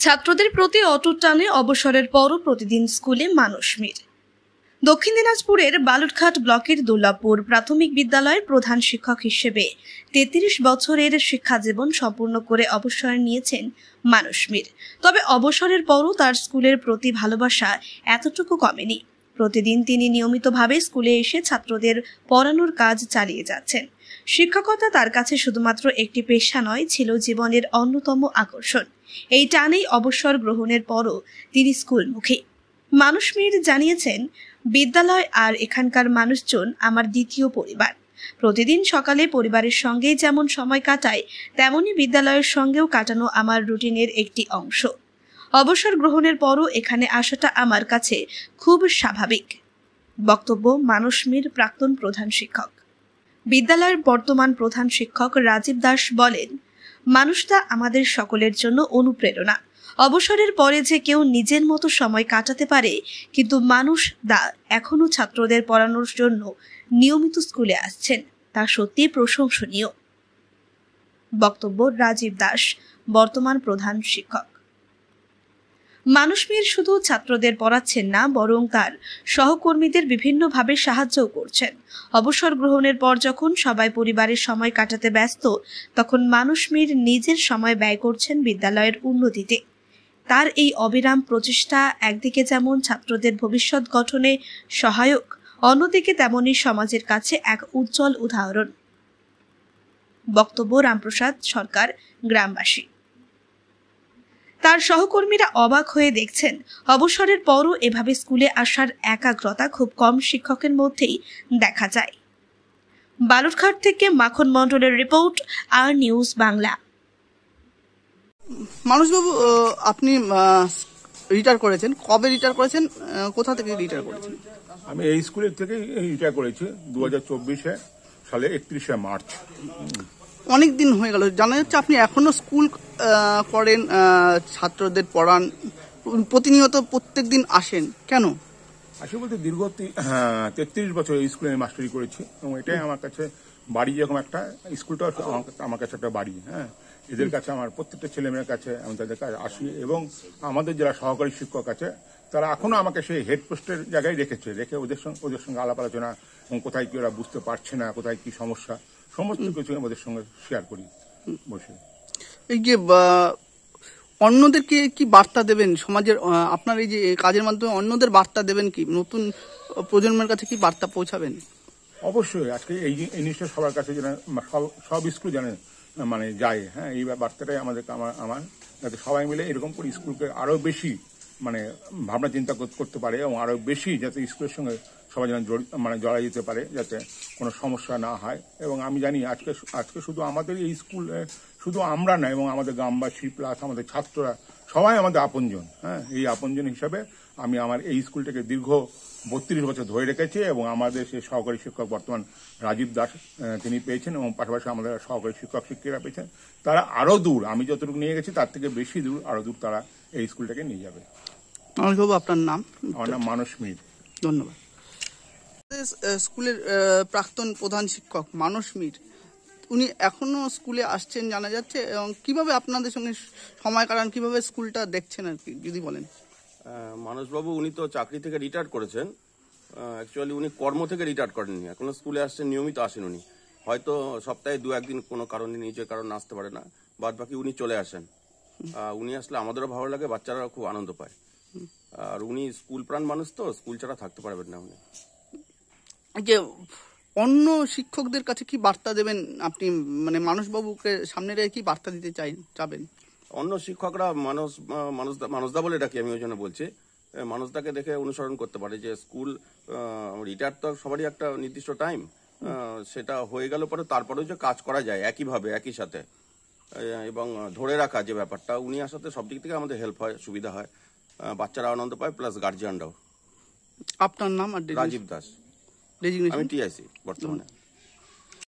ছাত্রদের প্রতি অটুট টানে অবসরের পরও প্রতিদিন স্কুলে মানুষ মির। দক্ষিণ দিনাজপুরের বালুরঘাট ব্লকের দুর্লভপুর প্রাথমিক বিদ্যালয়ের প্রধান শিক্ষক হিসেবে ৩৩ বছরের শিক্ষা জীবন সম্পূর্ণ করে অবসর নিয়েছেন মানুষ মির। তবে অবসরের পরও তার স্কুলের প্রতি ভালোবাসা এতটুকু কমেনি। প্রতিদিন তিনি নিয়মিতভাবে স্কুলে এসে ছাত্রদের পড়ানোর কাজ চালিয়ে যাচ্ছেন। শিক্ষকতা তার কাছে শুধুমাত্র একটি পেশা নয়, ছিল জীবনের অন্যতম আকর্ষণ। এই টানেই অবসর গ্রহণের পরও তিনি স্কুলমুখী। মানুষ মির জানিয়েছেন, বিদ্যালয় আর এখানকার মানুষজন আমার দ্বিতীয় পরিবার। প্রতিদিন সকালে পরিবারের সঙ্গে যেমন সময় কাটাই, তেমনি বিদ্যালয়ের সঙ্গেও কাটানো আমার রুটিনের একটি অংশ। অবসর গ্রহণের পরও এখানে আসাটা আমার কাছে খুব স্বাভাবিক। বক্তব্য মানুষ মির প্রাক্তন প্রধান শিক্ষক। বিদ্যালয়ের বর্তমান প্রধান শিক্ষক রাজীব দাস বলেন, মানুষটা আমাদের সকলের জন্য অনুপ্রেরণা। অবসরের পরে যে কেউ নিজের মতো সময় কাটাতে পারে, কিন্তু মানুষ দা এখনো ছাত্রদের পড়ানোর জন্য নিয়মিত স্কুলে আসছেন, তা সত্যি প্রশংসনীয়। বক্তব্য রাজীব দাস, বর্তমান প্রধান শিক্ষক। মানুষ মির শুধু ছাত্রদের পড়াচ্ছেন না, বরং তার সহকর্মীদের বিভিন্নভাবে সাহায্যও করছেন। অবসর গ্রহণের পর যখন সবাই পরিবারের সময় কাটাতে ব্যস্ত, তখন মানুষ মির নিজের সময় ব্যয় করছেন বিদ্যালয়ের উন্নতিতে। তার এই অবিরাম প্রচেষ্টা একদিকে যেমন ছাত্রদের ভবিষ্যৎ গঠনে সহায়ক, অন্যদিকে তেমনি সমাজের কাছে এক উজ্জ্বল উদাহরণ। বক্তব্য রামপ্রসাদ সরকার, গ্রামবাসী। তার সহকর্মীরা অবাক হয়ে দেখছেন, অবসরের পরও এভাবে স্কুলে আসার একাগ্রতা খুব কম শিক্ষকের মধ্যেই দেখা যায়। বালুরঘাট থেকে মাখন মণ্ডলের রিপোর্ট, আর নিউজ বাংলা। মানুষবাবু, আপনি রিটায়ার করেছেন, কবে রিটায়ার করেছেন, কোথা থেকে রিটায়ার করেছেন? আমি এই স্কুলের থেকে রিটায়ার করেছি 2024 সালে 31শে মার্চ। অনেক দিন হয়ে গেল। জানা যাচ্ছে আপনি এখনো স্কুল করেন, ছাত্রদের পড়ান, প্রতিনিয়ত প্রত্যেক দিন আসেন, কেন? আসি বলতে দীর্ঘ 33 বছর এই স্কুলে আমি মাস্টারি করেছি, এবং এটাই আমার কাছে বাড়ি। যেরকম একটা স্কুলটা আমার কাছে একটা বাড়ি। হ্যাঁ, এদের কাছে, আমার প্রত্যেকটা ছেলেমেয়ের কাছে আমি তাদের কাছে আসি, এবং আমাদের যারা সহকারী শিক্ষক আছে তারা এখনো আমাকে সেই হেড পোস্টের জায়গায় রেখে ওদের সঙ্গে আলাপ আলোচনা, এবং কোথায় কি ওরা বুঝতে পারছে না, কোথায় কি সমস্যা, সমস্ত কিছু ওদের সঙ্গে শেয়ার করি বসে। এই যে অন্যদেরকে কি বার্তা দেবেন সমাজের, আপনার এই যে কাজের মাধ্যমে অন্যদের বার্তা দেবেন, কি নতুন প্রজন্মের কাছে কি বার্তা পৌঁছাবেন? অবশ্যই। আজকে এই জিনিসটা সবার কাছে সব স্কুল জানে, মানে যায়। হ্যাঁ, এই বার্তাটাই আমার যাতে সবাই মিলে এরকম করে স্কুলকে আরো বেশি মানে ভাবনা চিন্তা করতে পারে, এবং আরো বেশি যাতে স্কুলের সঙ্গে সবাই যেন জড়াই যেতে পারে, যাতে কোনো সমস্যা না হয়। এবং আমি জানি আজকে শুধু আমাদের এই স্কুল, শুধু আমরা না, এবং আমাদের গ্রামবাসী প্লাস আমাদের ছাত্ররা সবাই আমাদের আপনজন। হ্যাঁ, এই আপনজন হিসাবে আমি আমার এই স্কুলটাকে দীর্ঘ 32 বছর ধরে রেখেছি, এবং আমাদের সেই সহকারী শিক্ষক বর্তমান রাজীব দাস তিনি পেয়েছেন, এবং পাশাপাশি আমাদের সহকারী শিক্ষক শিক্ষিকা পেয়েছেন। তারা আরো দূর, আমি যতটুকু নিয়ে গেছি তার থেকে বেশি দূর, আরো দূর তারা এই স্কুলটাকে নিয়ে যাবে। আপনার নাম? আমার নাম মানুষ মির। ধন্যবাদ। স্কুলের প্রাক্তন প্রধান শিক্ষক মানুষ মির, উনি এখনো স্কুলে আসছেন জানা যাচ্ছে, এবং কিভাবে আপনাদের সঙ্গে সময় কাটান, কিভাবে স্কুলটা দেখছেন আর কি যদি বলেন। মানুষবাবু, উনি তো চাকরি থেকে রিটায়ার করেছেন। অ্যাকচুয়ালি উনি কর্ম থেকে রিটায়ার করেননি, এখনো স্কুলে আসছেন, নিয়মিত আসেন উনি। হয়তো সপ্তাহে 2-1 দিন কোনো কারণে নিজের কারণে আসতে পারে না, বাদ বাকি উনি চলে আসেন। উনি আসলে আমাদেরও ভালো লাগে, বাচ্চারাও খুব আনন্দ পায়। আর উনি স্কুল প্রাণ মানুষ, তো স্কুল ছাড়া থাকতে পারবেন না উনি। যে অন্য শিক্ষকদের কাছে কি বার্তা দেবেন আপনি, মানে মানুষবাবুকে সামনে রেখে কি বার্তা দিতে চাবেন? অন্য শিক্ষকরা মানুষদা বলে ডাকি আমি, ওই জন্য বলছি। মানুষদাকে দেখে অনুসরণ করতে পারে যে স্কুল রিটায়ার তো সবারই একটা নির্দিষ্ট টাইম, সেটা হয়ে গেল পরে তারপরেও যে কাজ করা যায় একইভাবে একই সাথে, এবং ধরে রাখা যে ব্যাপারটা, উনি আসাতে সব দিক থেকে আমাদের হেল্প হয়, সুবিধা হয়, বাচ্চারা আনন্দ পায়, প্লাস গার্জিয়ানরাও। আপনার নাম? আর রাজীব দাস, আমি টিআইসি বর্তমানে।